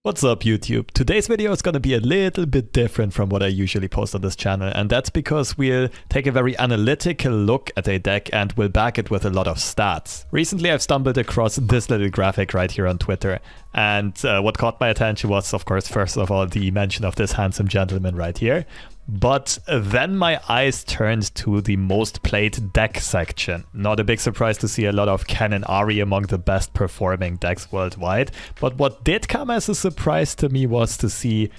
What's up YouTube? Today's video is going to be a little bit different from what I usually post on this channel, and that's because we'll take a very analytical look at a deck and we'll back it with a lot of stats. Recently I've stumbled across this little graphic right here on Twitter, and what caught my attention was, of course, first of all, the mention of this handsome gentleman right here. But then my eyes turned to the most played deck section. Not a big surprise to see a lot of Kennen Ahri among the best performing decks worldwide. But what did come as a surprise to me was to see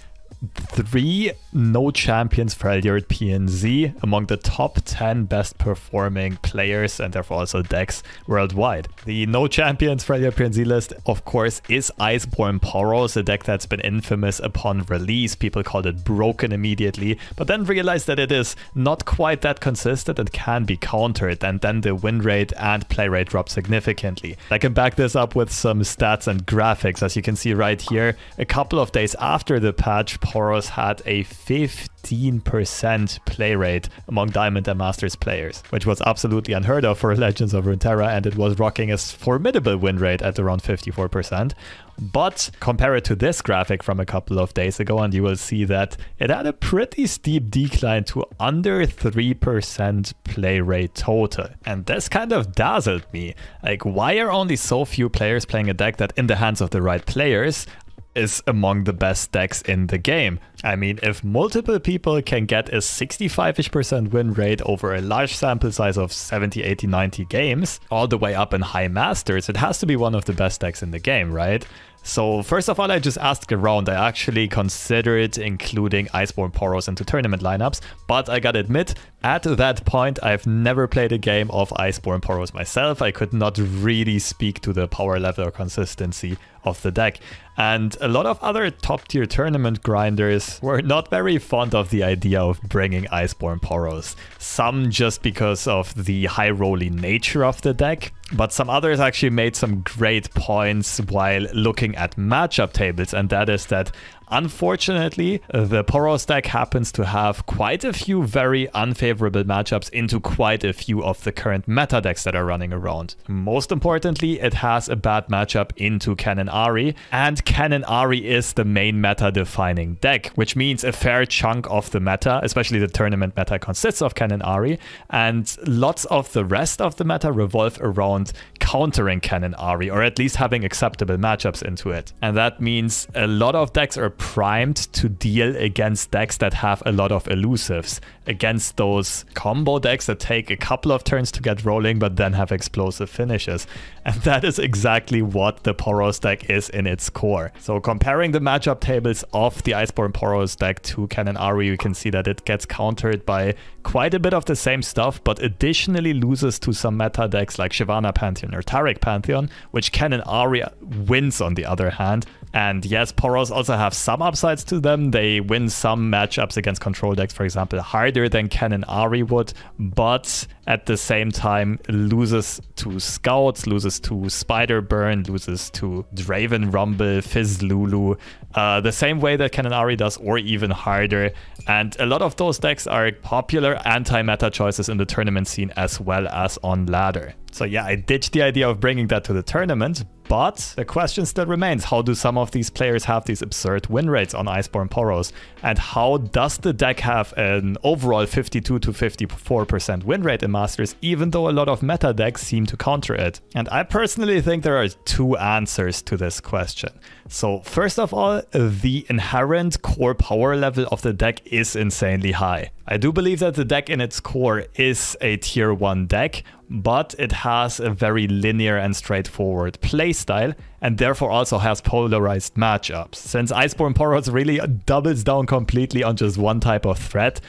3 no champions failure PNZ among the top 10 best performing players and therefore also decks worldwide. The no champions failure PNZ list, of course, is Iceborn Poros, a deck that's been infamous upon release. People called it broken immediately, but then realized that it is not quite that consistent and can be countered, and then the win rate and play rate drop significantly. I can back this up with some stats and graphics. As you can see right here, a couple of days after the patch, Poros had a 15% play rate among Diamond and Masters players, which was absolutely unheard of for Legends of Runeterra, and it was rocking a formidable win rate at around 54%. But compare it to this graphic from a couple of days ago and you will see that it had a pretty steep decline to under 3% play rate total. And this kind of dazzled me. Like, why are only so few players playing a deck that, in the hands of the right players, is among the best decks in the game? I mean, if multiple people can get a 65% win rate over a large sample size of 70, 80, 90 games, all the way up in high masters, it has to be one of the best decks in the game, right? So first of all, I just asked around. I actually considered including Iceborn Poros into tournament lineups, but I gotta admit, at that point, I've never played a game of Iceborn Poros myself. I could not really speak to the power level or consistency of the deck. And a lot of other top tier tournament grinders were not very fond of the idea of bringing Iceborn Poros. Some just because of the high rolling nature of the deck, but some others actually made some great points while looking at matchup tables, and that is that unfortunately, the Poros deck happens to have quite a few very unfavorable matchups into quite a few of the current meta decks that are running around. Most importantly, it has a bad matchup into Kennen Ahri, and Kennen Ahri is the main meta defining deck, which means a fair chunk of the meta, especially the tournament meta, consists of Kennen Ahri, and lots of the rest of the meta revolve around countering Kennen Ahri, or at least having acceptable matchups into it. And that means a lot of decks are primed to deal against decks that have a lot of elusives, against those combo decks that take a couple of turns to get rolling but then have explosive finishes. And that is exactly what the Poros deck is in its core. So comparing the matchup tables of the Iceborn Poros deck to Kennen Ahri, you can see that it gets countered by quite a bit of the same stuff, but additionally loses to some meta decks like Shyvana Pantheon or Taric Pantheon, which Kennen Ahri wins on the other hand. And yes, Poros also have some upsides to them. They win some matchups against control decks, for example, harder than Kennen Ahri would, but at the same time loses to Scouts, loses to Spider Burn, loses to Draven Rumble, Fizz Lulu, the same way that Kennen Ahri does, or even harder. And a lot of those decks are popular anti-meta choices in the tournament scene as well as on ladder. So yeah, I ditched the idea of bringing that to the tournament, but the question still remains: how do some of these players have these absurd win rates on Iceborn Poros? And how does the deck have an overall 52 to 54% win rate in Masters, even though a lot of meta decks seem to counter it? And I personally think there are 2 answers to this question. So first of all, the inherent core power level of the deck is insanely high. I do believe that the deck in its core is a tier 1 deck, but it has a very linear and straightforward playstyle, and therefore also has polarized matchups. Since Iceborn Poros really doubles down completely on just one type of threat,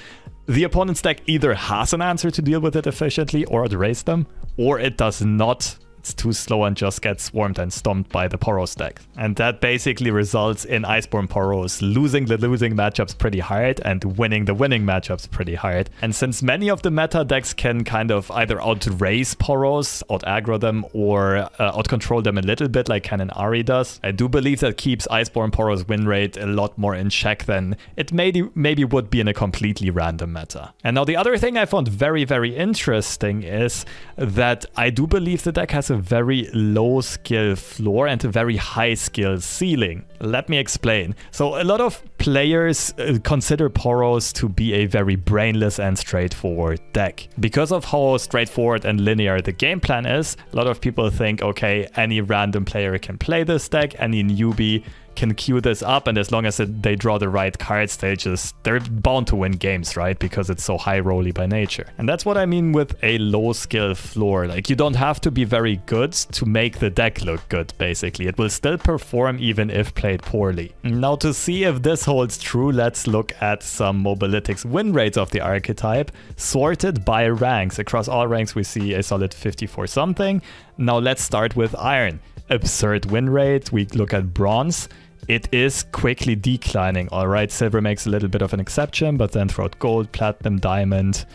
the opponent's deck either has an answer to deal with it efficiently or erase them, or it does not. It's too slow and just gets swarmed and stomped by the Poros deck. And that basically results in Iceborn Poros losing the losing matchups pretty hard and winning the winning matchups pretty hard. And since many of the meta decks can kind of either outrace Poros, out-aggro them, or out-control them a little bit like Kennen Ahri does, I do believe that keeps Iceborn Poros win rate a lot more in check than it maybe would be in a completely random meta. And now the other thing I found very, very interesting is that I do believe the deck has a a very low skill floor and a very high skill ceiling. Let me explain. So a lot of players consider Poros to be a very brainless and straightforward deck. Because of how straightforward and linear the game plan is, a lot of people think, okay, any random player can play this deck, any newbie can queue this up, and as long as they draw the right cards, they're bound to win games, right? Because it's so high rolly by nature. And that's what I mean with a low skill floor. Like, you don't have to be very good to make the deck look good, basically. It will still perform even if played poorly. Now, to see if this holds true, let's look at some Mobalytics win rates of the archetype, sorted by ranks. Across all ranks, we see a solid 54 something. Now, let's start with Iron. Absurd win rate. We look at Bronze. It is quickly declining, alright? Silver makes a little bit of an exception, but then throughout Gold, Platinum, Diamond,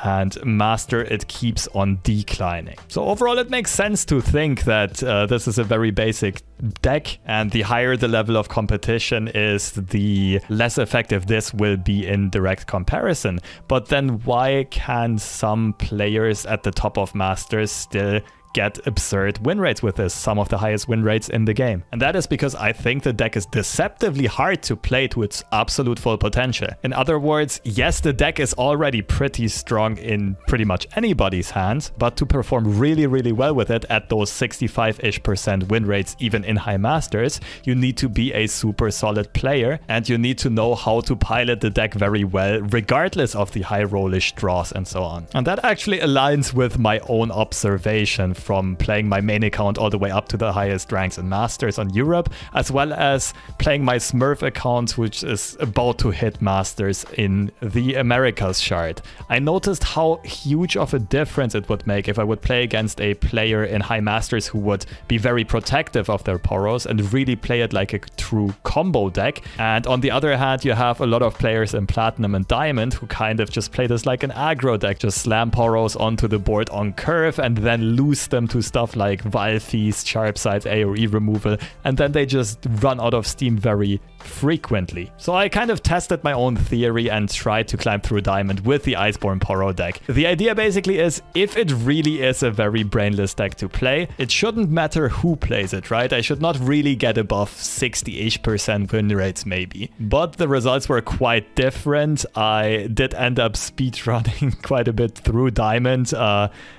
and Master, it keeps on declining. So overall, it makes sense to think that this is a very basic deck, and the higher the level of competition is, the less effective this will be in direct comparison. But then why can some players at the top of Masters still get absurd win rates with this, some of the highest win rates in the game? And that is because I think the deck is deceptively hard to play to its absolute full potential. In other words, yes, the deck is already pretty strong in pretty much anybody's hands, but to perform really, really well with it at those 65-ish% win rates, even in high masters, you need to be a super solid player, and you need to know how to pilot the deck very well, regardless of the high rollish draws and so on. And that actually aligns with my own observation from playing my main account all the way up to the highest ranks in Masters on Europe, as well as playing my Smurf account, which is about to hit Masters in the Americas shard. I noticed how huge of a difference it would make if I would play against a player in high Masters who would be very protective of their Poros and really play it like a true combo deck. And on the other hand, you have a lot of players in Platinum and Diamond who kind of just play this like an aggro deck, just slam Poros onto the board on curve and then lose them to stuff like Vile Feast, Sharp Sides, AoE removal, and then they just run out of steam very frequently. So I kind of tested my own theory and tried to climb through Diamond with the Iceborn Poro deck. The idea basically is, if it really is a very brainless deck to play, it shouldn't matter who plays it, right? I should not really get above 60-ish% win rates maybe. But the results were quite different. I did end up speedrunning quite a bit through Diamond.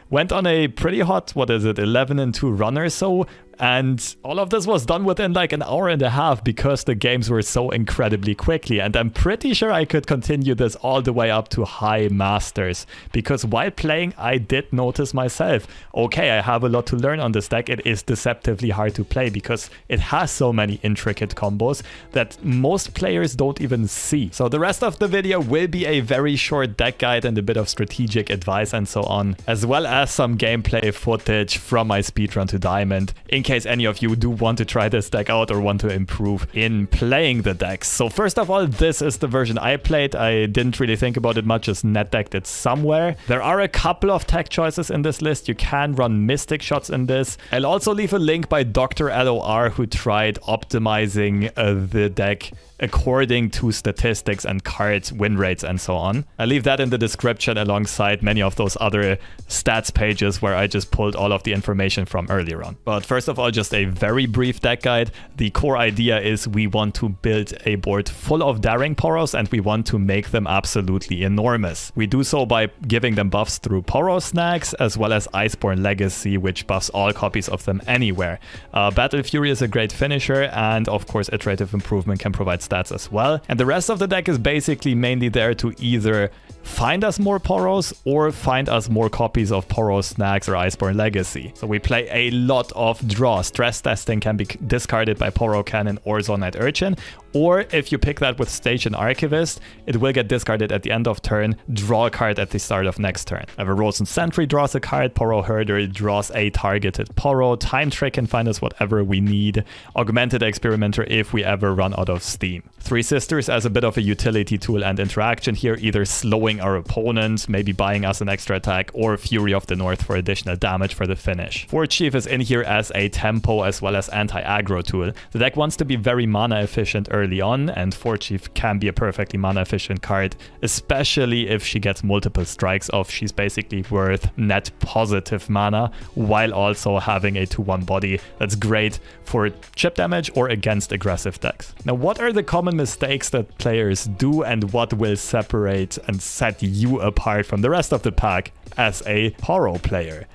Went on a pretty hot, 11-2 run or so, and all of this was done within like an hour and a half because the games were so incredibly quickly. And I'm pretty sure I could continue this all the way up to high masters, because while playing, I did notice myself, okay, I have a lot to learn on this deck. It is deceptively hard to play because it has so many intricate combos that most players don't even see. So the rest of the video will be a very short deck guide and a bit of strategic advice and so on, as well as some gameplay footage from my speedrun to Diamond, in case any of you do want to try this deck out or want to improve in playing the decks. So first of all, this is the version I played. I didn't really think about it much, just net decked it somewhere. There are a couple of tech choices in this list. You can run Mystic Shots in this. I'll also leave a link by Dr. LOR, who tried optimizing the deck according to statistics and card win rates and so on. I'll leave that in the description alongside many of those other stats pages where I just pulled all of the information from earlier on. But first of all, just a very brief deck guide. The core idea is we want to build a board full of daring Poros, and we want to make them absolutely enormous. We do so by giving them buffs through Poro Snacks, as well as Iceborn Legacy, which buffs all copies of them anywhere. Battle Fury is a great finisher, and of course Iterative Improvement can provide stats as well. And the rest of the deck is basically mainly there to either find us more Poros or find us more copies of Poro Snacks or Iceborn Legacy. So we play a lot of draw. Stress testing can be discarded by Poro Kennen or Zonite Urchin, or if you pick that with Station Archivist, it will get discarded at the end of turn, draw a card at the start of next turn. Everrosen Sentry draws a card, Poro Herder draws a targeted Poro, Time Trick can find us whatever we need, Augmented Experimenter if we ever run out of steam. Three Sisters as a bit of a utility tool and interaction here, either slowing our opponent, maybe buying us an extra attack, or Fury of the North for additional damage for the finish. Forge Chief is in here as a tempo as well as anti-aggro tool. The deck wants to be very mana efficient early on, and Forge Chief can be a perfectly mana efficient card, especially if she gets multiple strikes off. She's basically worth net positive mana while also having a 2/1 body that's great for chip damage or against aggressive decks. Now, what are the common mistakes that players do, and what will separate and set you apart from the rest of the pack as a Poro player?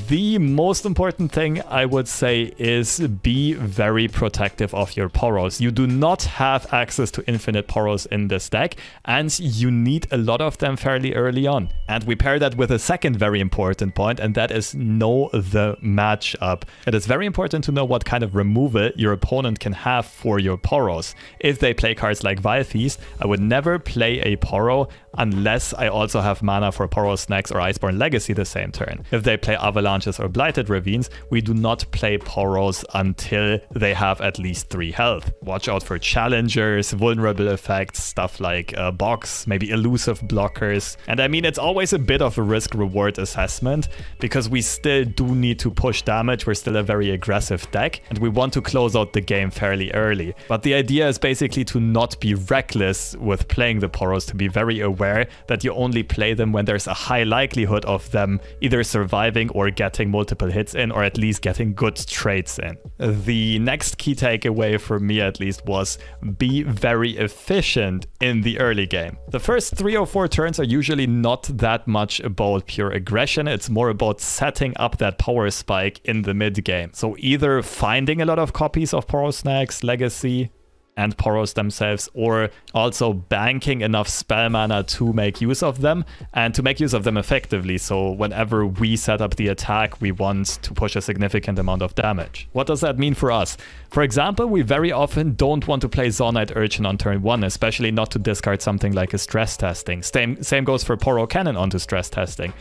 The most important thing I would say is be very protective of your Poros. You do not have access to infinite Poros in this deck, and you need a lot of them fairly early on. And we pair that with a second very important point, and that is know the matchup. It is very important to know what kind of removal your opponent can have for your Poros. If they play cards like Vile Feast, I would never play a Poro unless I also have mana for Poro Snacks or Iceborn Legacy the same turn. If they play Avalanches or Blighted Ravines, we do not play Poros until they have at least 3 health. Watch out for challengers, vulnerable effects, stuff like box, maybe elusive blockers. And I mean, it's always a bit of a risk-reward assessment, because we still do need to push damage. We're still a very aggressive deck, and we want to close out the game fairly early. But the idea is basically to not be reckless with playing the Poros, to be very aware that you only play them when there's a high likelihood of them either surviving or getting multiple hits in, or at least getting good trades in. The next key takeaway for me at least was be very efficient in the early game. The first 3 or 4 turns are usually not that much about pure aggression. It's more about setting up that power spike in the mid game. So either finding a lot of copies of Poro Snacks, Legacy, and Poros themselves, or also banking enough spell mana to make use of them, and to make use of them effectively. So whenever we set up the attack, we want to push a significant amount of damage. What does that mean for us? For example, we very often don't want to play Zaunite Urchin on turn 1, especially not to discard something like a stress testing. Same goes for Poro Kennen onto stress testing.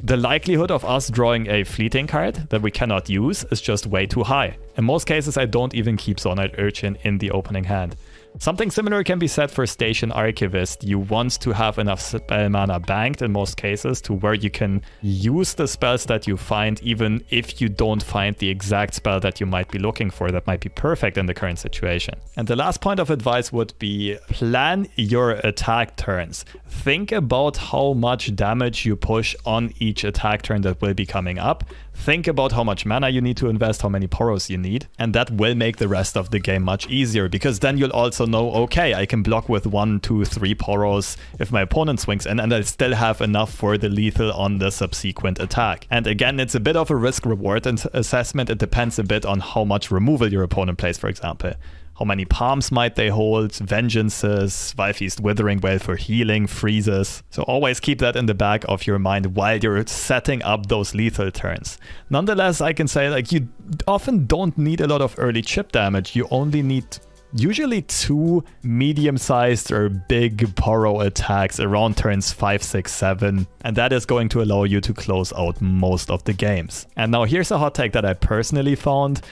The likelihood of us drawing a fleeting card that we cannot use is just way too high. In most cases, I don't even keep Zaunite Urchin in the opening hand. Something similar can be said for Station Archivist. You want to have enough spell mana banked in most cases to where you can use the spells that you find, even if you don't find the exact spell that you might be looking for that might be perfect in the current situation. And the last point of advice would be plan your attack turns. Think about how much damage you push on each attack turn that will be coming up. Think about how much mana you need to invest, how many Poros you need, and that will make the rest of the game much easier, because then you'll also know, okay, I can block with 1, 2, 3 Poros if my opponent swings in, and I still have enough for the lethal on the subsequent attack. And again, it's a bit of a risk-reward assessment. It depends a bit on how much removal your opponent plays, for example. How many palms might they hold, vengeances, Vile Feast, Withering Wail for healing, freezes. So always keep that in the back of your mind while you're setting up those lethal turns. Nonetheless, I can say, like, you often don't need a lot of early chip damage. You only need usually 2 medium-sized or big Poro attacks around turns 5, 6, 7, and that is going to allow you to close out most of the games. And now here's a hot take that I personally found.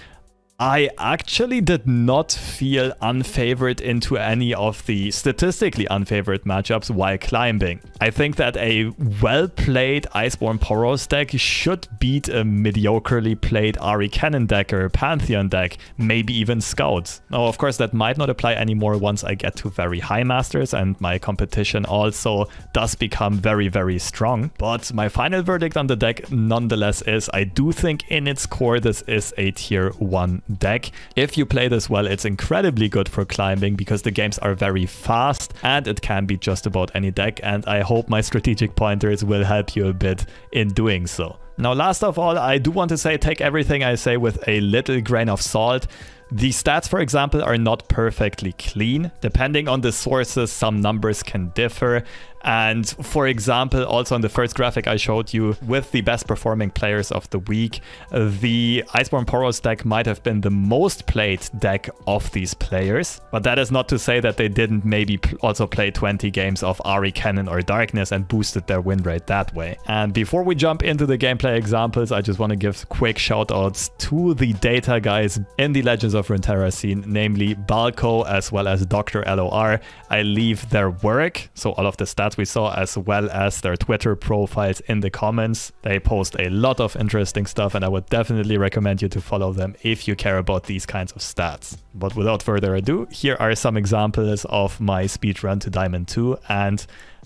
I actually did not feel unfavored into any of the statistically unfavored matchups while climbing. I think that a well-played Iceborn Poros deck should beat a mediocrely played Ahri Kennen deck or Pantheon deck, maybe even Scouts. Now, of course, that might not apply anymore once I get to very high masters and my competition also does become very, very strong. But my final verdict on the deck nonetheless is I do think in its core this is a tier 1 deck. If you play this well, it's incredibly good for climbing because the games are very fast and it can be just about any deck, and I hope my strategic pointers will help you a bit in doing so. Now, last of all, I do want to say take everything I say with a little grain of salt. The stats, for example, are not perfectly clean. Depending on the sources, some numbers can differ. And for example, also on the first graphic I showed you with the best performing players of the week, the Iceborn Poros deck might have been the most played deck of these players. But that is not to say that they didn't maybe also play 20 games of Ahri, Kennen or Darkness and boosted their win rate that way. And before we jump into the gameplay examples, I just want to give quick shout outs to the data guys in the Legends of Runeterra scene, namely Balco as well as Dr. LOR. I leave their work, so all of the stats we saw, as well as their Twitter profiles in the comments. They post a lot of interesting stuff, and I would definitely recommend you to follow them if you care about these kinds of stats. But without further ado, here are some examples of my speedrun to Diamond 2 and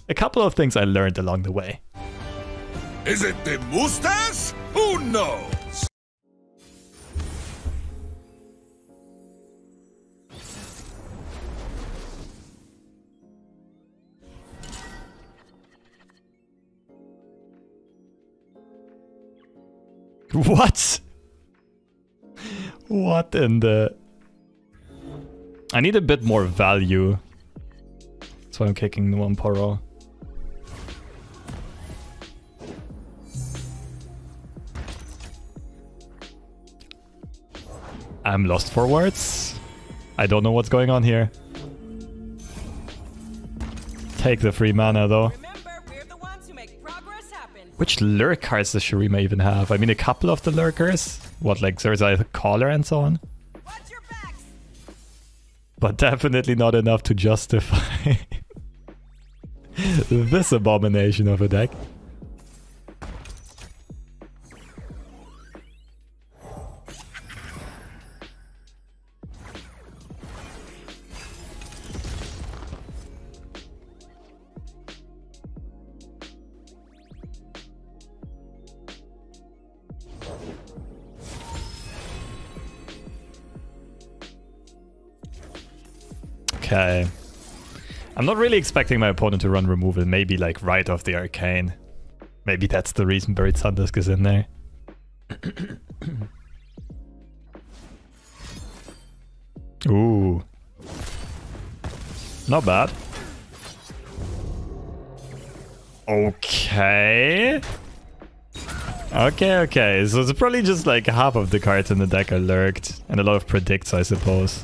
a couple of things I learned along the way. Is it the mustache? Who knows? What? What in the... I need a bit more value. So I'm kicking the one Poro. I'm lost for words. I don't know what's going on here. Take the free mana though. Remember, we're the ones who make progress happen. Which lurk cards does Shurima even have? I mean, a couple of the lurkers. What, like there's a caller and so on? Watch your backs. But definitely not enough to justify this abomination of a deck. Okay. I'm not really expecting my opponent to run removal, maybe like right off the arcane. Maybe that's the reason Buried Sundisk is in there. Ooh. Not bad. Okay. Okay. So it's probably just like half of the cards in the deck are lurked. And a lot of predicts, I suppose.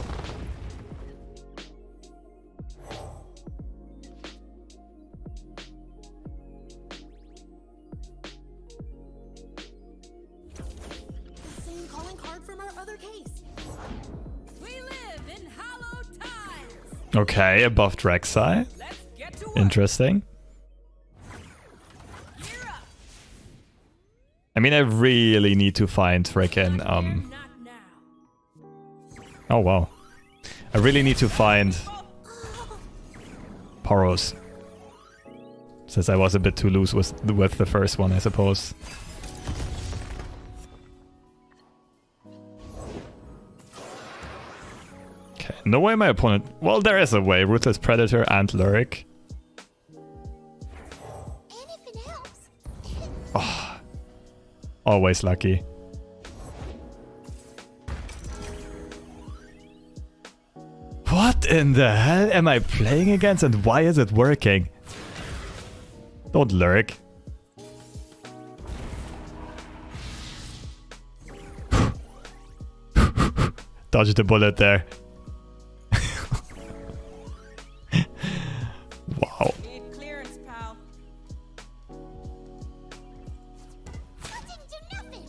Okay, a buffed Rek'sai. Interesting. I mean, I really need to find freaking oh wow. I really need to find Poros. Since I was a bit too loose with the first one, I suppose. No way my opponent... Well, there is a way. Ruthless Predator and Lyric. Oh, always lucky. What in the hell am I playing against and why is it working? Don't Lyric. Dodged the bullet there. Wow. Need clearance, pal. That didn't do nothing.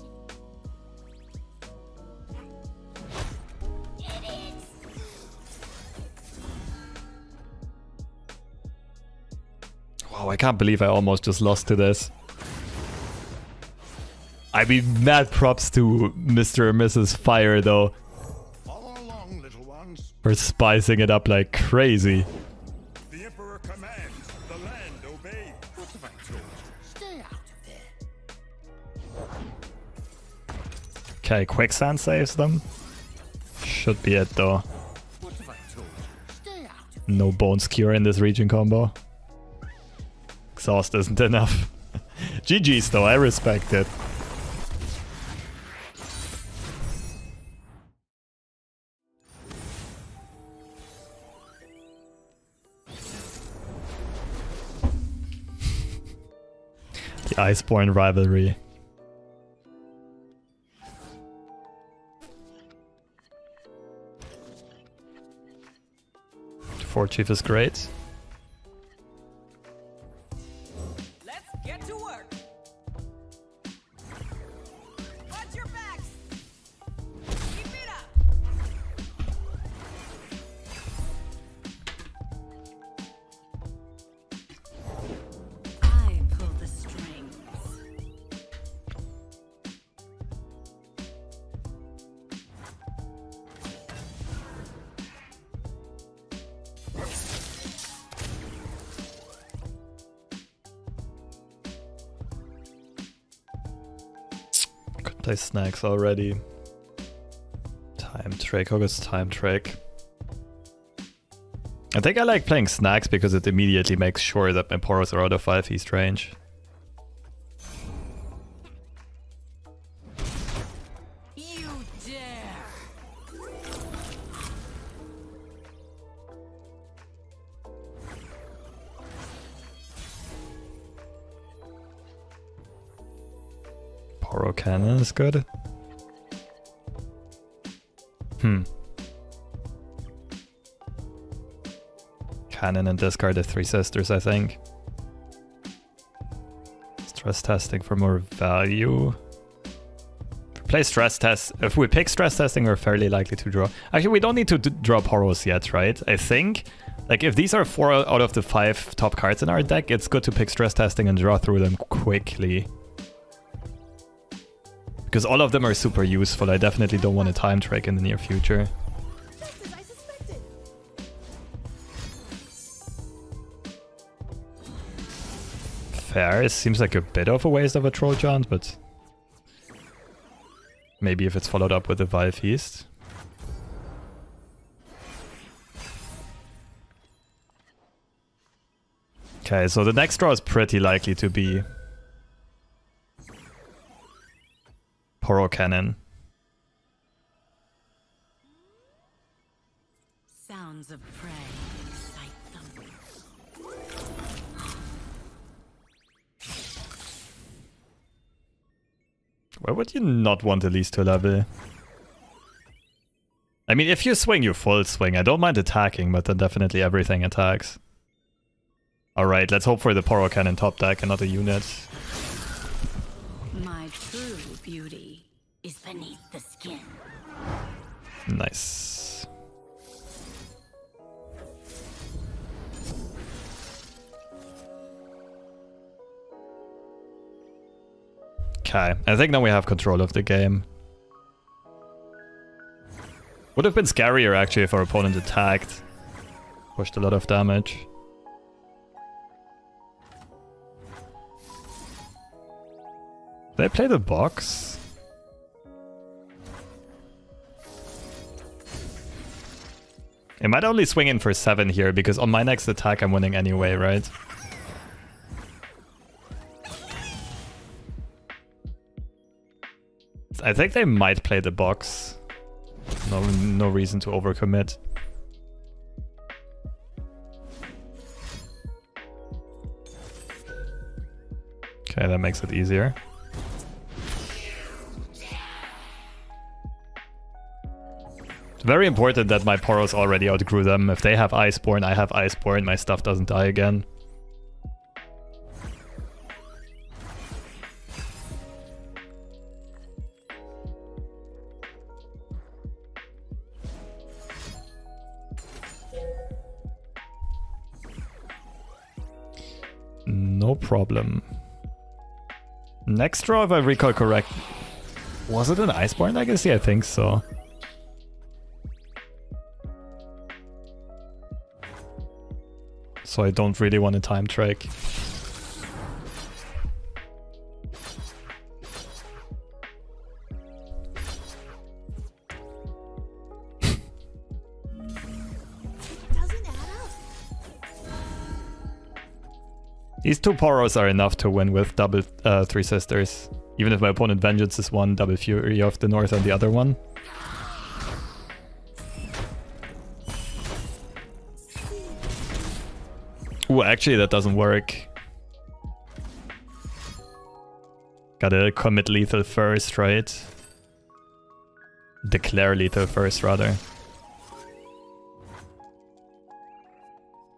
Idiots. Wow, I can't believe I almost just lost to this. I mean, mad props to Mr. and Mrs. Fire though. Follow along, little ones. For spicing it up like crazy. The Emperor commands, the land obeys. What have I told you? Stay out of there. Okay, Quicksand saves them. Should be it though. What have I told you? Stay out of No Bones Cure in this region combo. Exhaust isn't enough. GG's though, I respect it. The Iceborn rivalry. Fort Chief is great. Let's get to work. Watch your backs. Keep it up. Play snacks already. Time trick. How goes time trick? I think I like playing snacks because it immediately makes sure that my Poros are out of 5 East range. You dare! Poro Kennen is good. Kennen and discard the Three Sisters, I think. Stress testing for more value. If we play stress test, if we pick stress testing, we're fairly likely to draw. Actually, we don't need to draw Poros yet, right? I think, like, if these are 4 out of the 5 top cards in our deck, it's good to pick stress testing and draw through them quickly. Because all of them are super useful. I definitely don't want a time trick in the near future. Just as I suspected. Fair. It seems like a bit of a waste of a Troll Giant, but maybe if it's followed up with a Vile Feast. Okay, so the next draw is pretty likely to be Poro Kennen. Sounds of prey excite them. Why would you not want at least 2 level? I mean, if you swing, you full swing. I don't mind attacking, but then definitely everything attacks. Alright, let's hope for the Poro Kennen top deck and not a unit. My true beauty is beneath the skin. Nice. Okay, I think now we have control of the game. Would have been scarier actually if our opponent attacked. Pushed a lot of damage. Did I play the box? It might only swing in for 7 here, because on my next attack I'm winning anyway, right? I think they might play the box. No reason to overcommit. Okay, that makes it easier. It's very important that my Poros already outgrew them. If they have Iceborn, I have Iceborn, my stuff doesn't die again. No problem. Next draw, if I recall correct, was it an Iceborn Legacy? I think so. So I don't really want a time trick. Doesn't add up. These 2 Poros are enough to win with double Three Sisters. Even if my opponent Vengeance is one, double Fury of the North on the other one. Ooh, actually that doesn't work. Gotta commit lethal first, right? Declare lethal first, rather.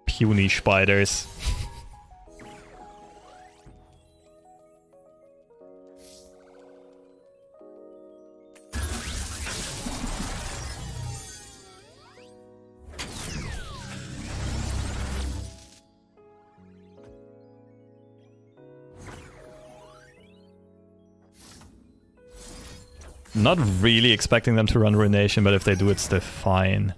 Puny spiders. Not really expecting them to run Ruination, but if they do, it's still fine.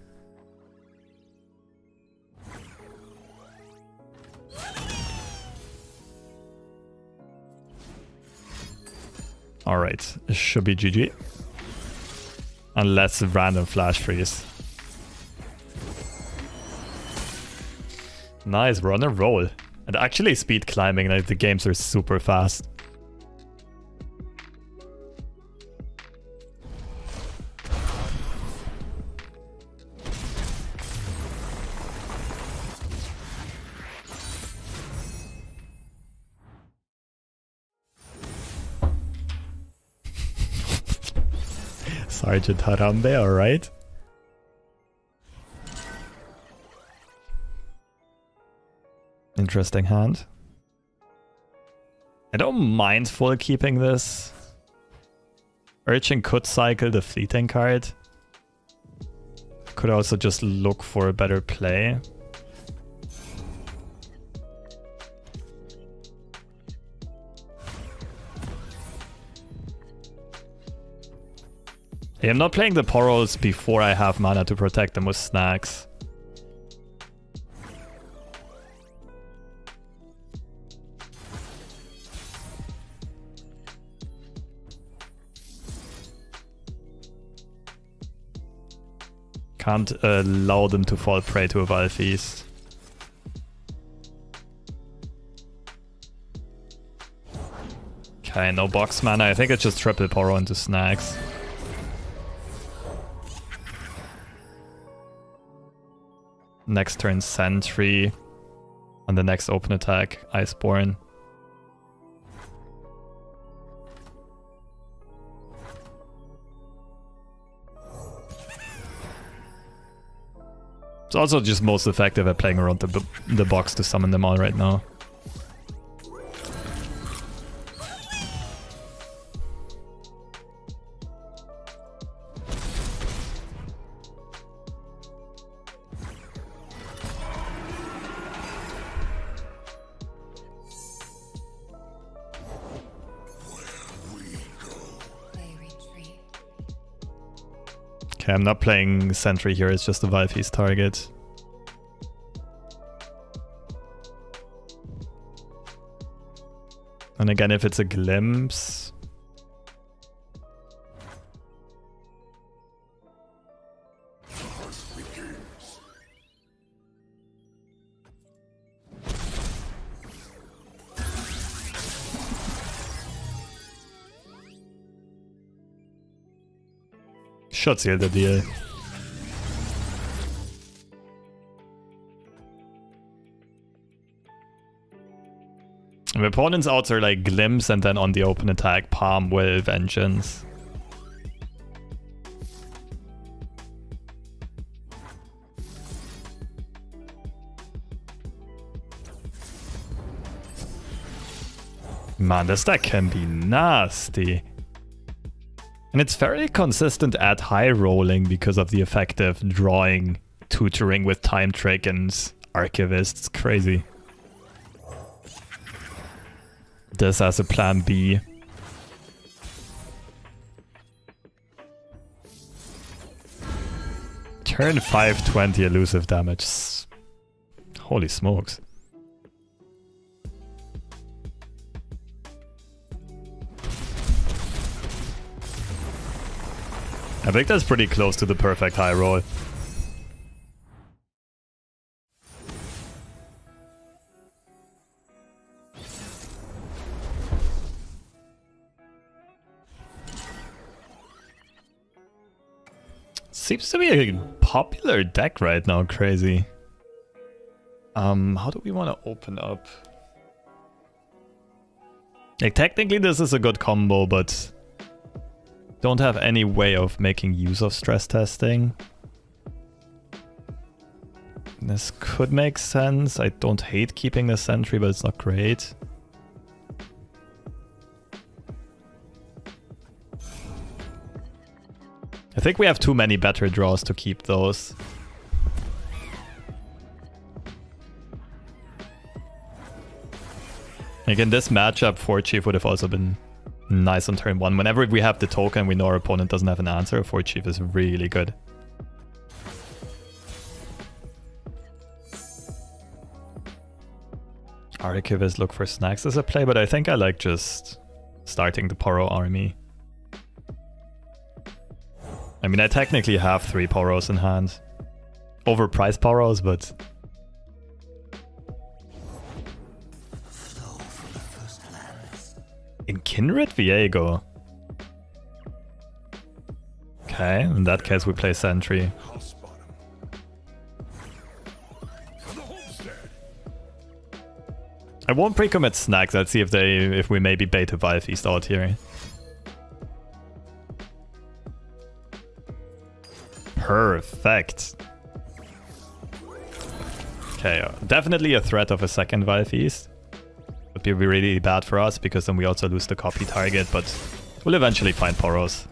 Alright, it should be GG. Unless random flash freeze. Nice, we're on a roll. And actually speed climbing, like the games are super fast. Sergeant Harambe, alright. Interesting hand. I don't mind full keeping this. Urchin could cycle the fleeting card. Could also just look for a better play. I'm not playing the Poros before I have mana to protect them with snacks. Can't allow them to fall prey to a Valfeast. Okay, no box mana. I think it's just triple Poro into snacks. Next turn Sentry. On the next open attack, Iceborn. It's also just most effective at playing around the box to summon them all right now. Okay, I'm not playing Sentry here, it's just a Valfeast target. And again, if it's a Glimpse... should seal the deal. My opponent's outs are like Glimpse and then on the open attack, Palm, Will, Vengeance. Man, this deck can be nasty. And it's fairly consistent at high rolling because of the effective drawing, tutoring with Time Trick and Archivist. It's crazy. This as a plan B. Turn 520 elusive damage. Holy smokes. I think that's pretty close to the perfect high roll. Seems to be a popular deck right now, crazy. How do we want to open up? Like, technically this is a good combo, but don't have any way of making use of stress testing. This could make sense. I don't hate keeping the Sentry, but it's not great. I think we have too many better draws to keep those. Like in this matchup, 4 Chief would have also been nice on turn 1. Whenever we have the token, we know our opponent doesn't have an answer. 4 Chief is really good. Archivist look for snacks as a play, but I think I like just starting the Poro army. mean, I technically have 3 Poros in hand. Overpriced Poros, but... In Kindred Viego. Okay, in that case we play Sentry. I won't pre-commit snacks. Let's see if we maybe bait a Vial Feast out here. Perfect. Okay, definitely a threat of a second Vial Feast. Would be really bad for us because then we also lose the copy target, but we'll eventually find Poros.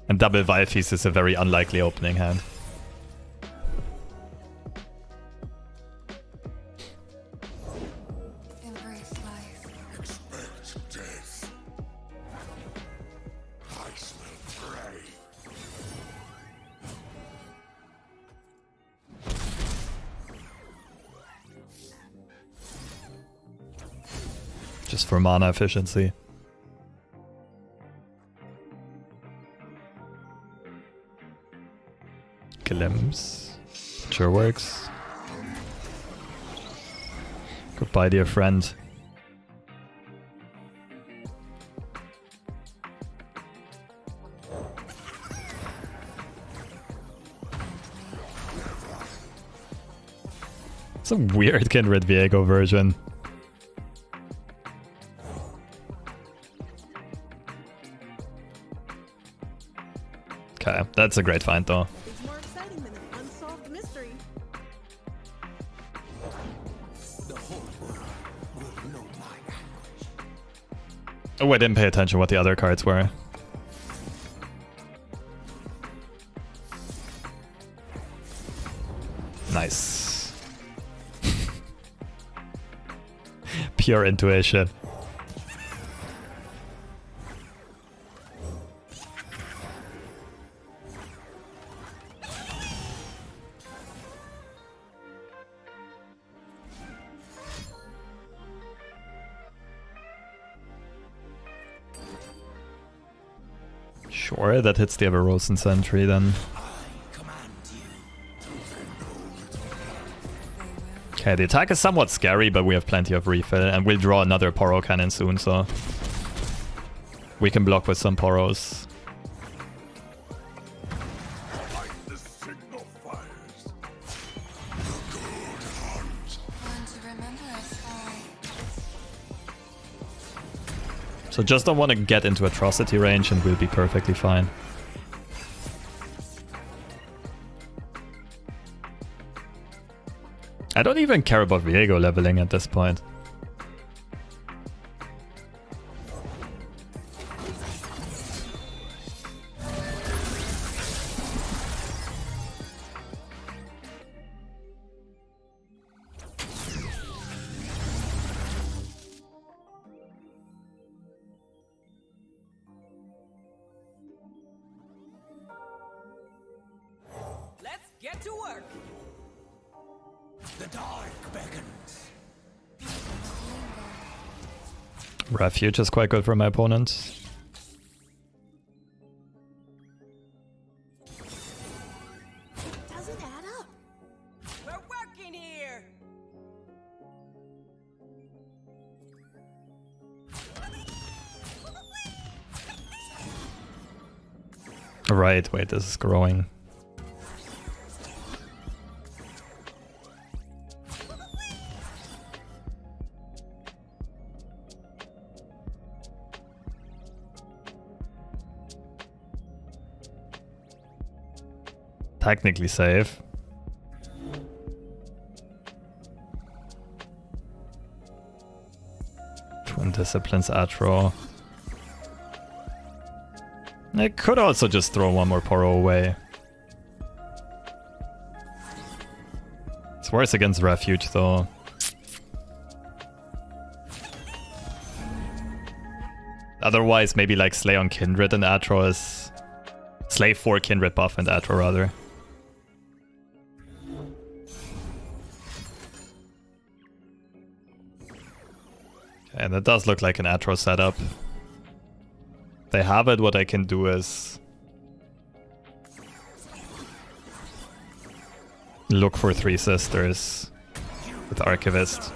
And double Vial Feast is a very unlikely opening hand. Just for mana efficiency. Glimpse. Sure works. Goodbye, dear friend. It's a weird Kindred Viego version. Okay, that's a great find though. It's more exciting than an unsolved mystery. The whole world will know my anguish. Oh, I didn't pay attention what the other cards were. Nice. Pure intuition. Sure, that hits the Everrosen Sentry then. Okay, the attack is somewhat scary, but we have plenty of refill, and we'll draw another Poro Cannon soon, so we can block with some Poros. The signal fires. So just don't want to get into atrocity range and we'll be perfectly fine. I don't even care about Viego leveling at this point. Let's get to work. The dark beckons. Refuge is quite good for my opponent. Doesn't add up. We're working here. Right, wait, this is growing. Technically safe. Twin Disciplines Atro. I could also just throw one more Poro away. It's worse against Refuge though. Otherwise maybe like Slay on Kindred and Atro is... Slay for Kindred buff and Atro rather. And it does look like an Atro setup. They have it, what I can do is look for Three Sisters with Archivist.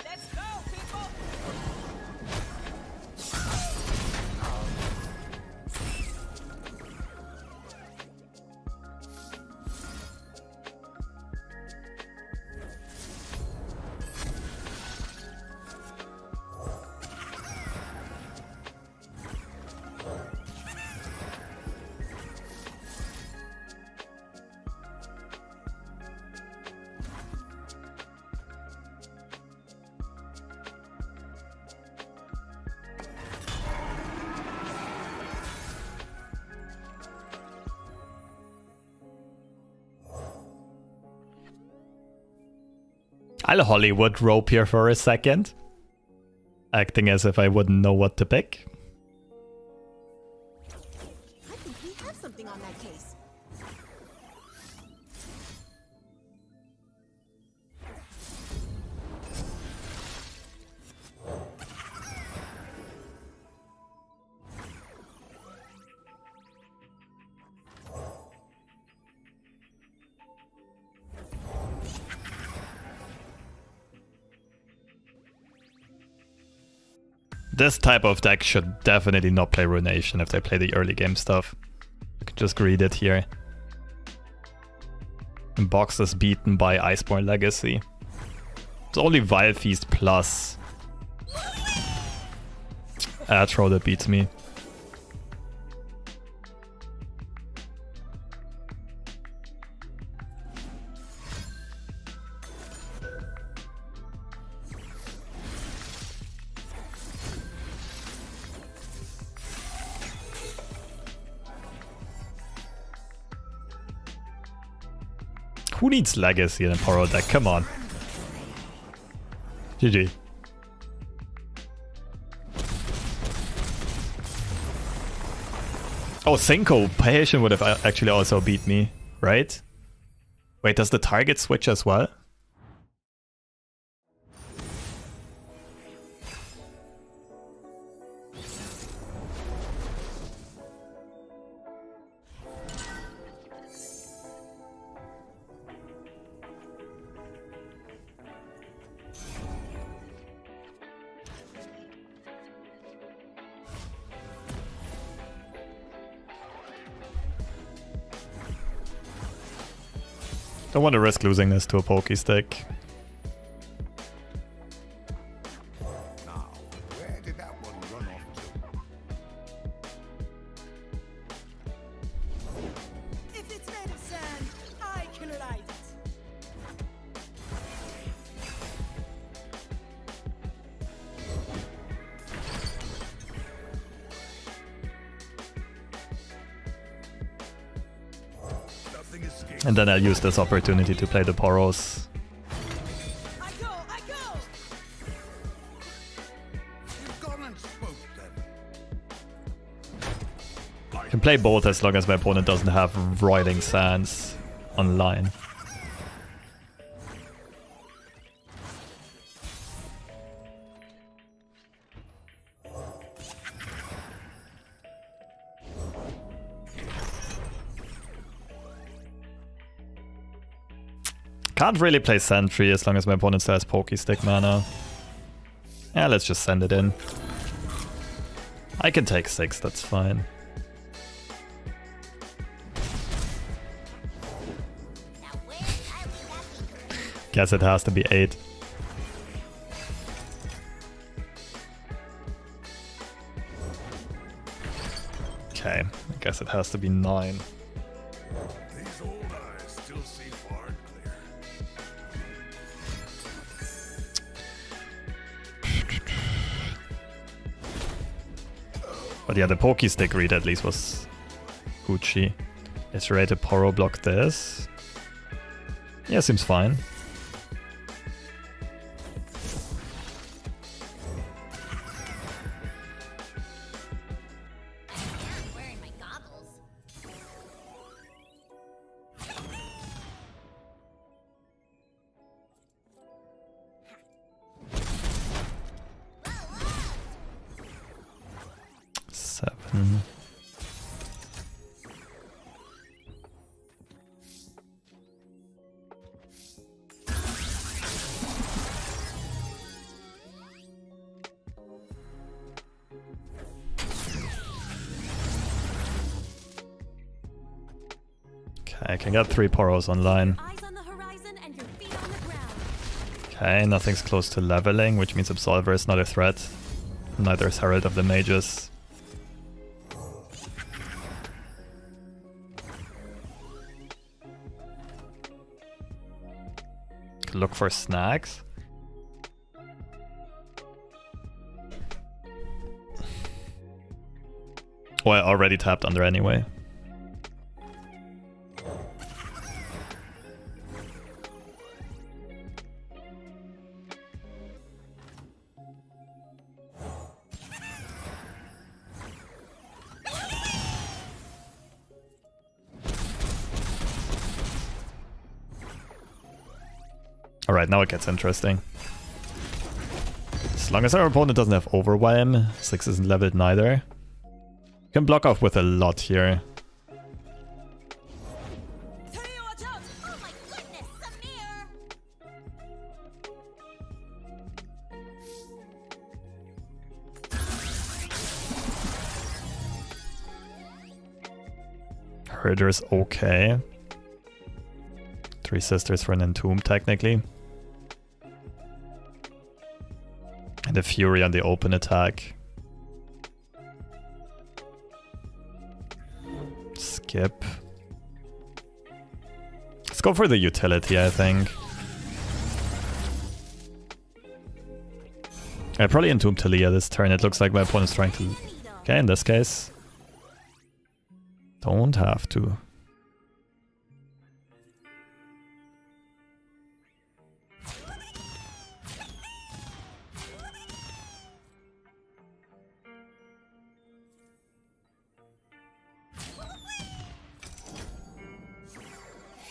Let's go, people! I'll Hollywood rope here for a second, acting as if I wouldn't know what to pick. I think we have something on that case. This type of deck should definitely not play Runation if they play the early game stuff. You can just read it here. And Box is beaten by Iceborn Legacy. It's only Vile Feast plus Atro that beats me. Who needs Legacy in a Poro deck? Come on. GG. Oh, Cinco Patient would have actually also beat me, right? Wait, does the target switch as well? Don't want to risk losing this to a pokey stick. Now, where did that one run off to? If it's made of sand, I can light it. Nothing escapes. And then I'll use this opportunity to play the Poros. I go, I go! You've gone and spoke them. I can play both as long as my opponent doesn't have Roiling Sands online. Can't really play Sentry as long as my opponent still has Pokey Stick mana. Yeah, let's just send it in. I can take 6, that's fine. Guess it has to be 8. Okay, I guess it has to be 9. These old eyes still see far and clear. But yeah, the Pokey Stick read at least was Gucci. Let's rate a Poro block this. Yeah, seems fine. Wearing my goggles. Okay, I can get 3 Poros online. Eyes on the horizon and your feet on the ground. Okay, nothing's close to leveling, which means Absolver is not a threat. Neither is Herald of the Mages. Could look for snacks. Oh, I already tapped under anyway. Alright, now it gets interesting. As long as our opponent doesn't have Overwhelm, Ziggs isn't leveled neither. You can block off with a lot here. Taliyah, watch out! Oh my goodness, Samir! Herder's okay. 3 Sisters for an Entomb, technically. And a Fury on the open attack. Skip. Let's go for the utility, I think. I probably Entomb Taliyah this turn. It looks like my opponent's trying to... Okay, in this case. Don't have to.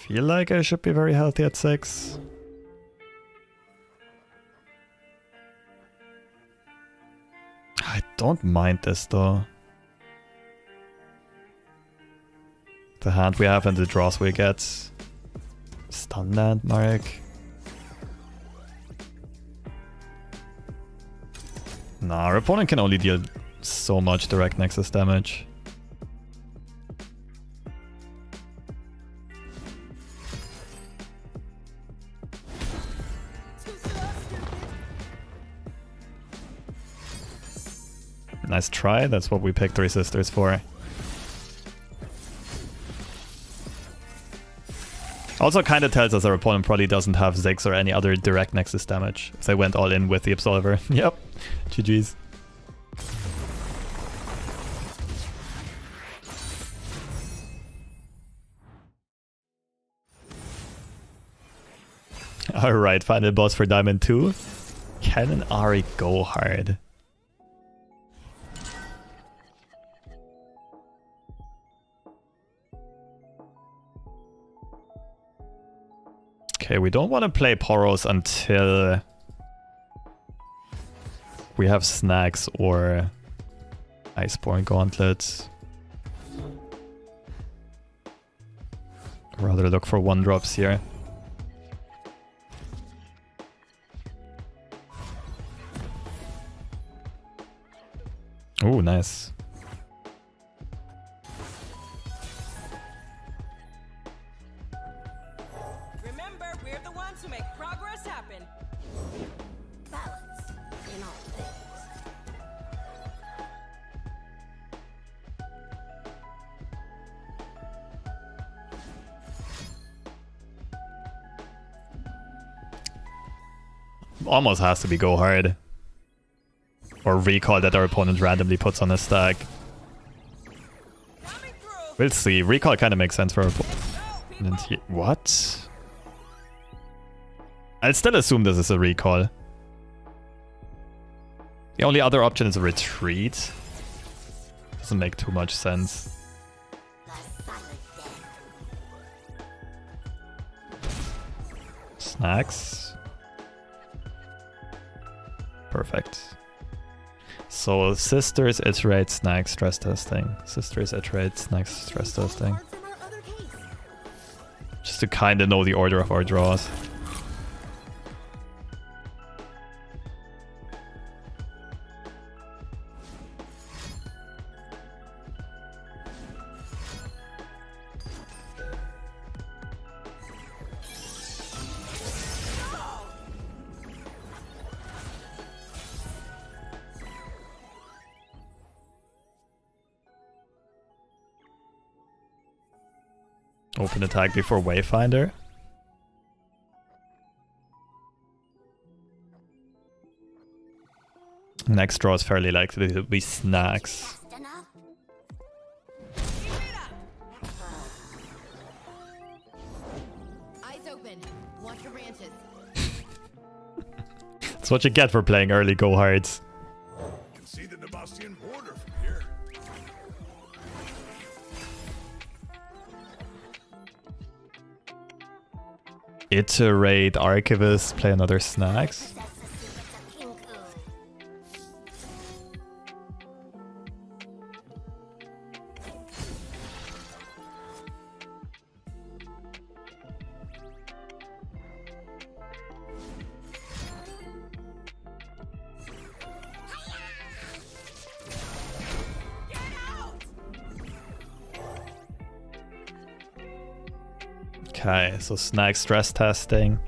Feel like I should be very healthy at 6. I don't mind this though. The hand we have and the draws we get. Stun landmark. Nah, our opponent can only deal so much direct nexus damage. Nice try, that's what we picked 3 Sisters for. Also kind of tells us our opponent probably doesn't have Ziggs or any other direct nexus damage. If they went all in with the Absolver. Yep. GG's. Alright, final boss for Diamond 2. Kennen Ahri go hard. Okay, we don't want to play Poros until we have snacks or Iceborn Gauntlets. Rather look for 1-drops here. Oh, nice. Remember, we're the ones who make progress happen. Balance in all things. Almost has to be go hard. Or recall that our opponent randomly puts on a stack. Coming through. We'll see. Recall kind of makes sense for our opponent. What? I'll still assume this is a recall. The only other option is a retreat. Doesn't make too much sense. Snacks. Perfect. So Sisters, iterate, snacks, stress testing. Sisters, iterate, snacks, stress testing. Apart from our other case. Just to kind of know the order of our draws. Open attack before Wayfinder. Next draw is fairly likely to be snacks. Fast enough? Eyes open. Watch your branches. That's what you get for playing early go hards. You can see the Nebastian border from here. Iterate Archivist, play another snacks. Possess the secrets of King Ku. Okay, so snack stress testing.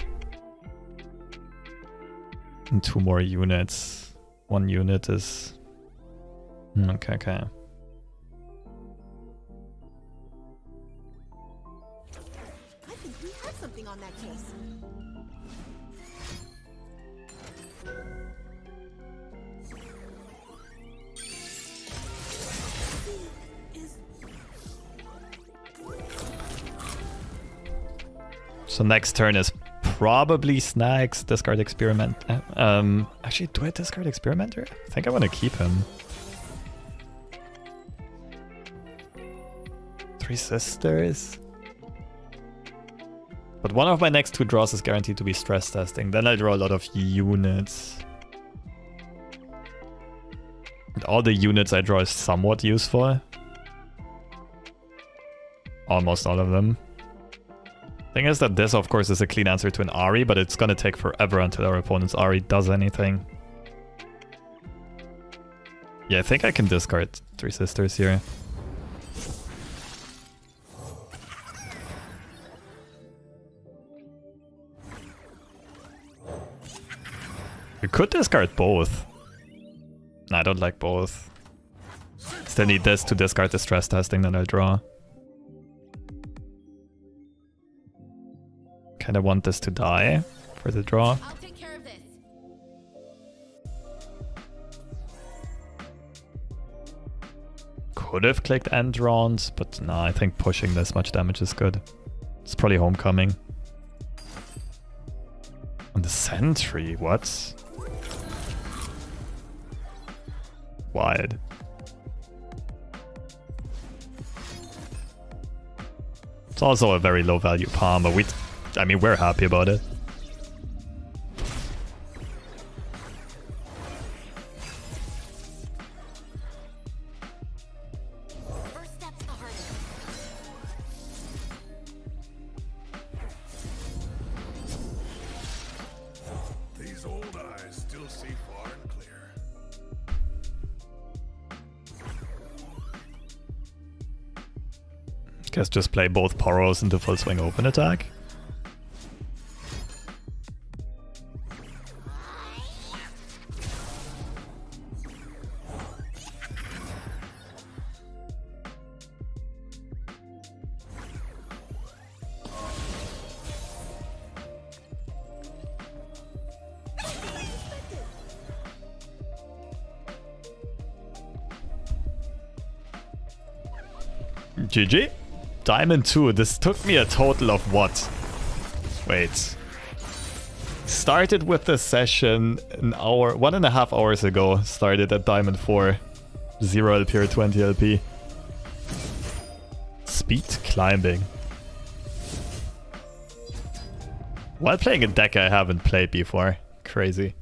And 2 more units. 1 unit is... Okay, okay. I think we have something on that case. So next turn is probably snacks, discard experiment. Actually, do I discard experimenter? I think I want to keep him. 3 sisters. But one of my next 2 draws is guaranteed to be stress testing. Then I draw a lot of units. And all the units I draw is somewhat useful. Almost all of them. Thing is that this, of course, is a clean answer to an Ahri, but it's gonna take forever until our opponent's Ahri does anything. Yeah, I think I can discard 3 sisters here. You could discard both. No, I don't like both. Still need this to discard the stress testing that I draw. Kinda want this to die for the draw. I'll take care of this. Could have clicked end rounds, but no, I think pushing this much damage is good. It's probably homecoming. On the sentry, what? Wild. It's also a very low value palm, but I mean, we're happy about it. First step's the hardest. These old eyes still see far and clear. Guess just play both Poros into full swing open attack. GG. Diamond 2. This took me a total of what? Wait. Started with the session an hour, 1.5 hours ago. Started at Diamond 4. 0 LP or 20 LP. Speed climbing. While playing a deck I haven't played before. Crazy.